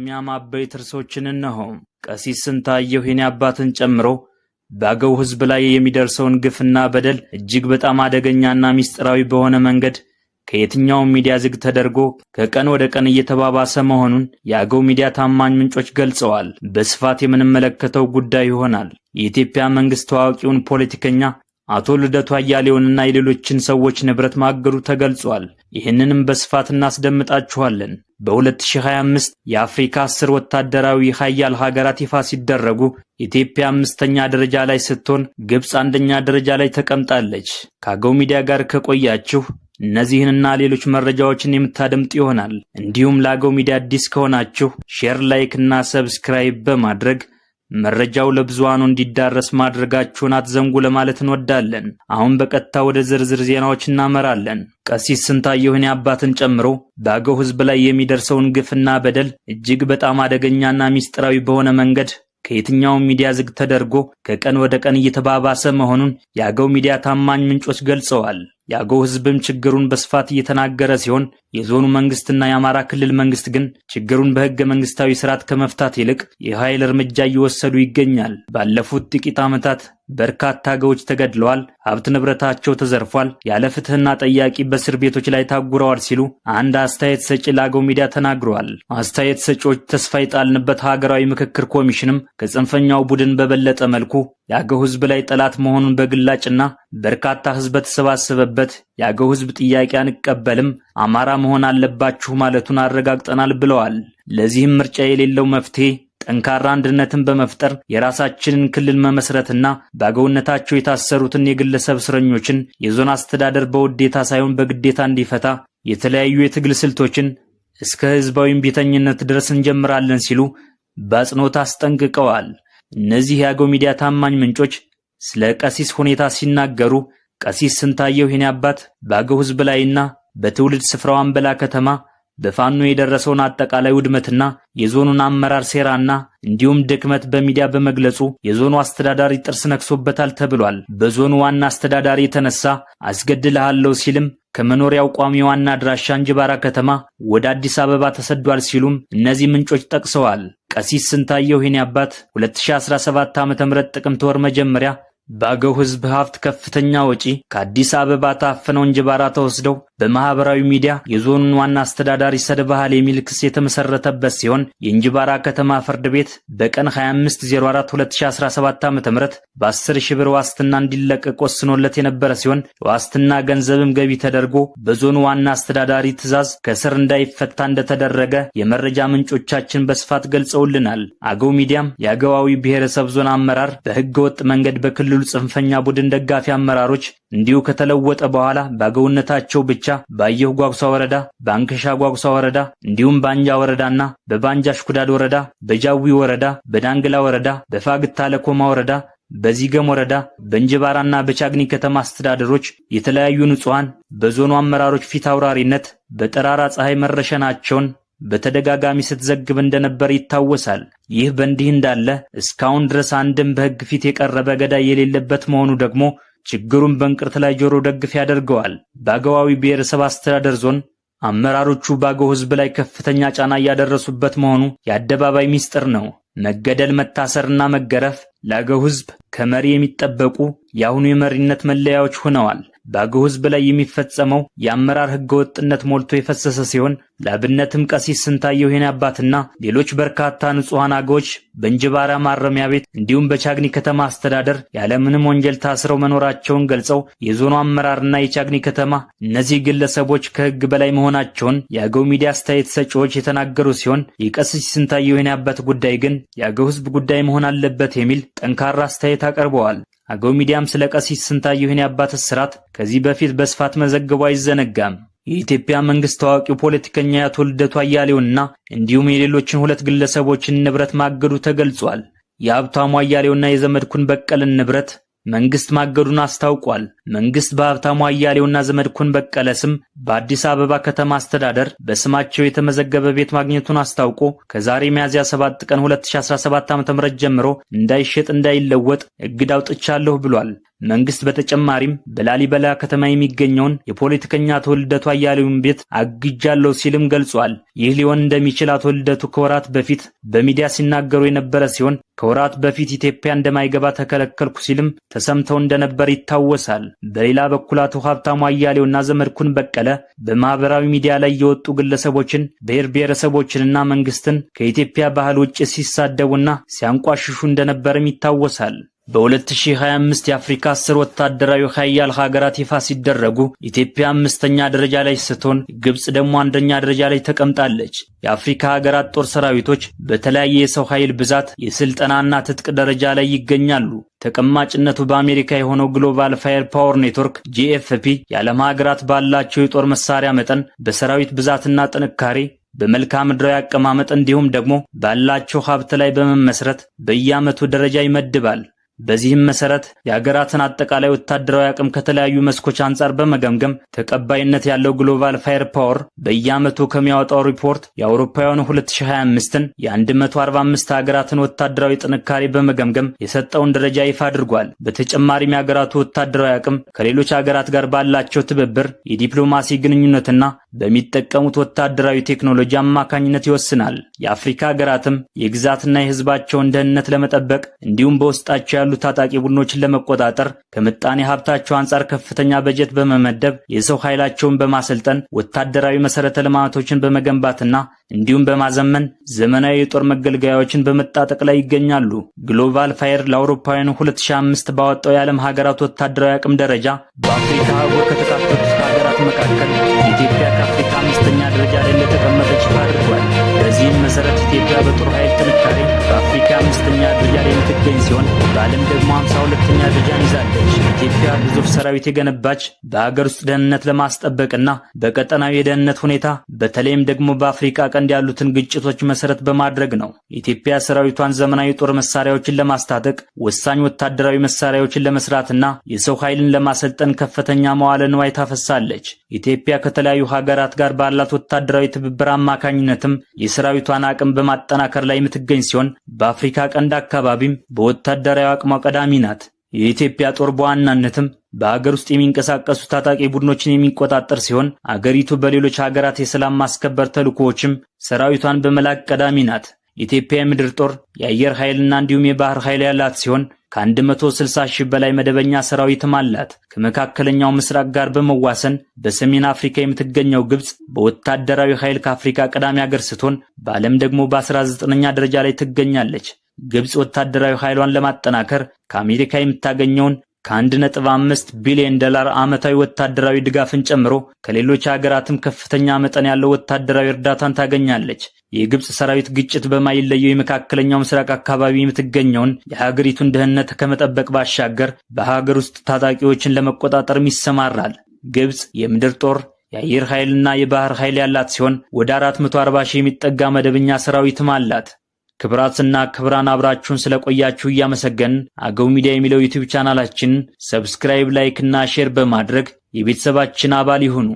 በቅድሚያ ማበይት ርዕሶችን እነሆ። ቀሲስ ስንታየሁ የኔ አባትን ጨምሮ በአገው ሕዝብ ላይ የሚደርሰውን ግፍና በደል እጅግ በጣም አደገኛና ሚስጥራዊ በሆነ መንገድ ከየትኛውም ሚዲያ ዝግ ተደርጎ ከቀን ወደ ቀን እየተባባሰ መሆኑን የአገው ሚዲያ ታማኝ ምንጮች ገልጸዋል። በስፋት የምንመለከተው ጉዳይ ይሆናል። የኢትዮጵያ መንግስት ታዋቂውን ፖለቲከኛ አቶ ልደቱ አያሌውንና የሌሎችን ሰዎች ንብረት ማገዱ ተገልጿል። ይህንንም በስፋት እናስደምጣችኋለን። በ2025 የአፍሪካ 10 ወታደራዊ ኃያል ሀገራት ይፋ ሲደረጉ ኢትዮጵያ 5ኛ ደረጃ ላይ ስትሆን ግብጽ 1ኛ ደረጃ ላይ ተቀምጣለች። ከአገው ሚዲያ ጋር ከቆያችሁ እነዚህንና ሌሎች መረጃዎችን የምታደምጡ ይሆናል። እንዲሁም ለአገው ሚዲያ አዲስ ከሆናችሁ ሼር፣ ላይክ እና ሰብስክራይብ በማድረግ መረጃው ለብዙሃኑ እንዲዳረስ ማድረጋችሁን አትዘንጉ ለማለት እንወዳለን። አሁን በቀጥታ ወደ ዝርዝር ዜናዎች እናመራለን። ቀሲስ ስንታየሁ የኔ አባትን ጨምሮ በአገው ሕዝብ ላይ የሚደርሰውን ግፍና በደል እጅግ በጣም አደገኛና ሚስጥራዊ በሆነ መንገድ ከየትኛውም ሚዲያ ዝግ ተደርጎ ከቀን ወደ ቀን እየተባባሰ መሆኑን የአገው ሚዲያ ታማኝ ምንጮች ገልጸዋል። የአገው ሕዝብም ችግሩን በስፋት እየተናገረ ሲሆን የዞኑ መንግስትና የአማራ ክልል መንግስት ግን ችግሩን በሕገ መንግስታዊ ስርዓት ከመፍታት ይልቅ የኃይል እርምጃ እየወሰዱ ይገኛል። ባለፉት ጥቂት ዓመታት በርካታ አገዎች ተገድለዋል፣ ሀብት ንብረታቸው ተዘርፏል፣ ያለ ፍትህና ጠያቂ በእስር ቤቶች ላይ ታጉረዋል ሲሉ አንድ አስተያየት ሰጪ ለአገው ሚዲያ ተናግረዋል። አስተያየት ሰጪዎች ተስፋ የጣልንበት ሀገራዊ ምክክር ኮሚሽንም ከጽንፈኛው ቡድን በበለጠ መልኩ የአገው ሕዝብ ላይ ጠላት መሆኑን በግላጭና በርካታ ሕዝብ በተሰባሰበበት የአገው ሕዝብ ጥያቄ አንቀበልም፣ አማራ መሆን አለባችሁ ማለቱን አረጋግጠናል ብለዋል። ለዚህም ምርጫ የሌለው መፍትሄ ጠንካራ አንድነትን በመፍጠር የራሳችንን ክልል መመስረትና በአገውነታቸው የታሰሩትን የግለሰብ እስረኞችን የዞን አስተዳደር በውዴታ ሳይሆን በግዴታ እንዲፈታ የተለያዩ የትግል ስልቶችን እስከ ህዝባዊ እምቢተኝነት ድረስ እንጀምራለን ሲሉ በአጽንኦት አስጠንቅቀዋል። እነዚህ የአገው ሚዲያ ታማኝ ምንጮች ስለ ቀሲስ ሁኔታ ሲናገሩ ቀሲስ ስንታየሁ የኔ አባት በአገው ሕዝብ ላይና በትውልድ ስፍራው አንበላ ከተማ በፋኖ የደረሰውን አጠቃላይ ውድመትና የዞኑን አመራር ሴራና እንዲሁም ድክመት በሚዲያ በመግለጹ የዞኑ አስተዳዳሪ ጥርስ ነክሶበታል ተብሏል። በዞኑ ዋና አስተዳዳሪ የተነሳ አስገድልሃለሁ ሲልም ከመኖሪያው ቋሚ ዋና አድራሻ እንጅባራ ከተማ ወደ አዲስ አበባ ተሰዷል ሲሉም እነዚህ ምንጮች ጠቅሰዋል። ቀሲስ ስንታየሁ የኔ አባት 2017 ዓ.ም ጥቅምት ወር መጀመሪያ በአገው ሕዝብ ሀብት ከፍተኛ ወጪ ከአዲስ አበባ ታፍነው እንጅባራ ተወስደው በማህበራዊ ሚዲያ የዞኑን ዋና አስተዳዳሪ ሰድበሃል የሚል ክስ የተመሰረተበት ሲሆን የእንጅባራ ከተማ ፍርድ ቤት በቀን 25/04/2017 ዓ.ም በ10,000 ብር ዋስትና እንዲለቀቅ ወስኖለት የነበረ ሲሆን ዋስትና ገንዘብም ገቢ ተደርጎ በዞኑ ዋና አስተዳዳሪ ትዕዛዝ ከስር እንዳይፈታ እንደተደረገ የመረጃ ምንጮቻችን በስፋት ገልጸውልናል። አገው ሚዲያም የአገዋዊ ብሔረሰብ ዞን አመራር በሕገ ወጥ መንገድ በክልሉ ጽንፈኛ ቡድን ደጋፊ አመራሮች እንዲሁ ከተለወጠ በኋላ በአገውነታቸው ብቻ በአየሁ ጓጉሳ ወረዳ፣ በአንከሻ ጓጉሳ ወረዳ እንዲሁም ባንጃ ወረዳና በባንጃ ሽኩዳድ ወረዳ፣ በጃዊ ወረዳ፣ በዳንግላ ወረዳ፣ በፋግታ ለኮማ ወረዳ፣ በዚገም ወረዳ፣ በእንጅባራና በቻግኒ ከተማ አስተዳደሮች የተለያዩ ንጹሃን በዞኑ አመራሮች ፊት አውራሪነት በጠራራ ፀሐይ መረሸናቸውን በተደጋጋሚ ስትዘግብ እንደነበር ይታወሳል። ይህ በእንዲህ እንዳለ እስካሁን ድረስ አንድም በሕግ ፊት የቀረበ ገዳይ የሌለበት መሆኑ ደግሞ ችግሩን በእንቅርት ላይ ጆሮ ደግፍ ያደርገዋል። በአገዋዊ ብሔረሰብ አስተዳደር ዞን አመራሮቹ በአገው ሕዝብ ላይ ከፍተኛ ጫና እያደረሱበት መሆኑ የአደባባይ ሚስጥር ነው። መገደል፣ መታሰርና መገረፍ ለአገው ሕዝብ ከመሪ የሚጠበቁ የአሁኑ የመሪነት መለያዎች ሆነዋል። በአገው ሕዝብ ላይ የሚፈጸመው የአመራር ህገወጥነት ሞልቶ የፈሰሰ ሲሆን ለአብነትም ቀሲስ ስንታየሁ የኔ አባትና ሌሎች በርካታ ንጹሃን አገዎች በእንጅባራ ማረሚያ ቤት እንዲሁም በቻግኒ ከተማ አስተዳደር ያለምንም ወንጀል ታስረው መኖራቸውን ገልጸው የዞኑ አመራርና የቻግኒ ከተማ እነዚህ ግለሰቦች ከህግ በላይ መሆናቸውን የአገው ሚዲያ አስተያየት ሰጪዎች የተናገሩ ሲሆን የቀሲስ ስንታየሁ የኔ አባት ጉዳይ ግን የአገው ሕዝብ ጉዳይ መሆን አለበት የሚል ጠንካራ አስተያየት አቀርበዋል። አገው ሚዲያም ስለ ቀሲስ ስንታየሁ የኔ አባት እስራት ከዚህ በፊት በስፋት መዘገቡ አይዘነጋም። የኢትዮጵያ መንግስት ታዋቂው ፖለቲከኛ አቶ ልደቱ አያሌውንና እንዲሁም የሌሎችን 2 ግለሰቦችን ንብረት ማገዱ ተገልጿል። የሀብታሙ አያሌውና የዘመድኩን በቀለን ንብረት መንግስት ማገዱን አስታውቋል። መንግስት በሀብታሙ አያሌውና ዘመድኩን በቀለ ስም በአዲስ አበባ ከተማ አስተዳደር በስማቸው የተመዘገበ ቤት ማግኘቱን አስታውቆ ከዛሬ ሚያዝያ 7 ቀን 2017 ዓ.ም ጀምሮ እንዳይሸጥ እንዳይለወጥ እግድ አውጥቻለሁ ብሏል። መንግስት በተጨማሪም በላሊበላ ከተማ የሚገኘውን የፖለቲከኛ አቶ ልደቱ አያሌውን ቤት አግጃለሁ ሲልም ገልጿል። ይህ ሊሆን እንደሚችል አቶ ልደቱ ከወራት በፊት በሚዲያ ሲናገሩ የነበረ ሲሆን ከወራት በፊት ኢትዮጵያ እንደማይገባ ተከለከልኩ ሲልም ተሰምተው እንደነበር ይታወሳል። በሌላ በኩል አቶ ሀብታሙ አያሌውና ዘመድኩን በቀለ በማህበራዊ ሚዲያ ላይ የወጡ ግለሰቦችን፣ ብሔር ብሔረሰቦችንና መንግስትን ከኢትዮጵያ ባህል ውጭ ሲሳደቡና ሲያንቋሽሹ እንደነበርም ይታወሳል። በ2025 የአፍሪካ 10 ወታደራዊ ኃያል ሀገራት ይፋ ሲደረጉ ኢትዮጵያ 5ኛ ደረጃ ላይ ስትሆን ግብጽ ደግሞ 1ኛ ደረጃ ላይ ተቀምጣለች። የአፍሪካ ሀገራት ጦር ሰራዊቶች በተለያየ የሰው ኃይል ብዛት፣ የስልጠናና ትጥቅ ደረጃ ላይ ይገኛሉ። ተቀማጭነቱ በአሜሪካ የሆነው ግሎባል ፋየር ፓወር ኔትወርክ GFP የዓለም ሀገራት ባላቸው የጦር መሳሪያ መጠን፣ በሰራዊት ብዛትና ጥንካሬ፣ በመልክዓ ምድራዊ አቀማመጥ እንዲሁም ደግሞ ባላቸው ሀብት ላይ በመመስረት በየዓመቱ ደረጃ ይመድባል። በዚህም መሰረት የሀገራትን አጠቃላይ ወታደራዊ አቅም ከተለያዩ መስኮች አንጻር በመገምገም ተቀባይነት ያለው ግሎባል ፋየር ፓወር በየዓመቱ ከሚያወጣው ሪፖርት የአውሮፓውያኑ 2025ን የ145 ሀገራትን ወታደራዊ ጥንካሬ በመገምገም የሰጠውን ደረጃ ይፋ አድርጓል። በተጨማሪም የሀገራቱ ወታደራዊ አቅም ከሌሎች ሀገራት ጋር ባላቸው ትብብር፣ የዲፕሎማሲ ግንኙነትና በሚጠቀሙት ወታደራዊ ቴክኖሎጂ አማካኝነት ይወስናል። የአፍሪካ ሀገራትም የግዛትና የሕዝባቸውን ደህንነት ለመጠበቅ እንዲሁም በውስጣቸው ያሉ ታጣቂ ቡድኖችን ለመቆጣጠር ከምጣኔ ሀብታቸው አንጻር ከፍተኛ በጀት በመመደብ የሰው ኃይላቸውን በማሰልጠን ወታደራዊ መሰረተ ልማቶችን በመገንባትና እንዲሁም በማዘመን ዘመናዊ የጦር መገልገያዎችን በመጣጠቅ ላይ ይገኛሉ። ግሎባል ፋየር ለአውሮፓውያኑ 2005 ባወጣው የዓለም ሀገራት ወታደራዊ አቅም ደረጃ በአፍሪካ አህጉር ከተካተቱት ሀገራት መካከል ኢትዮጵያ ከአፍሪካ 5ኛ ደረጃ ላይ እንደተቀመጠች ይፋ አድርጓል። በዚህም መሰረት ኢትዮጵያ በጦር ኃይል ጥንካሬ በአፍሪካ 5ኛ ደረጃ ላይ የምትገኝ ሲሆን በዓለም ደግሞ 52ኛ ደረጃን ይዛለች። ኢትዮጵያ ግዙፍ ሰራዊት የገነባች በሀገር ውስጥ ደህንነት ለማስጠበቅና በቀጠናዊ የደህንነት ሁኔታ በተለይም ደግሞ በአፍሪካ ቀንድ ያሉትን ግጭቶች መሰረት በማድረግ ነው። ኢትዮጵያ ሰራዊቷን ዘመናዊ ጦር መሳሪያዎችን ለማስታጠቅ፣ ወሳኝ ወታደራዊ መሳሪያዎችን ለመስራትና የሰው ኃይልን ለማሰልጠን ከፍተኛ መዋዕለ ንዋይ ታፈሳለች። ኢትዮጵያ ከተለያዩ ሀገራት ጋር ባላት ወታደራዊ ትብብር አማካኝነትም የሰራዊቷን አቅም በማጠናከር ላይ የምትገኝ ሲሆን በአፍሪካ ቀንድ አካባቢም በወታደራዊ አቅሟ ቀዳሚ ናት። የኢትዮጵያ ጦር በዋናነትም በአገር ውስጥ የሚንቀሳቀሱ ታጣቂ ቡድኖችን የሚቆጣጠር ሲሆን አገሪቱ በሌሎች ሀገራት የሰላም ማስከበር ተልዕኮዎችም ሰራዊቷን በመላክ ቀዳሚ ናት። ኢትዮጵያ የምድር ጦር፣ የአየር ኃይልና እንዲሁም የባህር ኃይል ያላት ሲሆን ከ160 ሺህ በላይ መደበኛ ሰራዊትም አላት። ከመካከለኛው ምስራቅ ጋር በመዋሰን በሰሜን አፍሪካ የምትገኘው ግብጽ በወታደራዊ ኃይል ከአፍሪካ ቀዳሚ ሀገር ስትሆን በዓለም ደግሞ በ19ኛ ደረጃ ላይ ትገኛለች። ግብጽ ወታደራዊ ኃይሏን ለማጠናከር ከአሜሪካ የምታገኘውን ከ1.5 ቢሊዮን ዶላር ዓመታዊ ወታደራዊ ድጋፍን ጨምሮ ከሌሎች ሀገራትም ከፍተኛ መጠን ያለው ወታደራዊ እርዳታን ታገኛለች። የግብጽ ሰራዊት ግጭት በማይለየው የመካከለኛው ምስራቅ አካባቢ የምትገኘውን የሀገሪቱን ደህንነት ከመጠበቅ ባሻገር በሀገር ውስጥ ታጣቂዎችን ለመቆጣጠርም ይሰማራል። ግብጽ የምድር ጦር፣ የአየር ኃይልና የባህር ኃይል ያላት ሲሆን ወደ 440 ሺህ የሚጠጋ መደበኛ ሰራዊትም አላት። ክብራትና ክብራን አብራችሁን ስለቆያችሁ እያመሰገን አገው ሚዲያ የሚለው ዩቲዩብ ቻናላችንን ሰብስክራይብ፣ ላይክ እና ሼር በማድረግ የቤተሰባችን አባል ይሁኑ።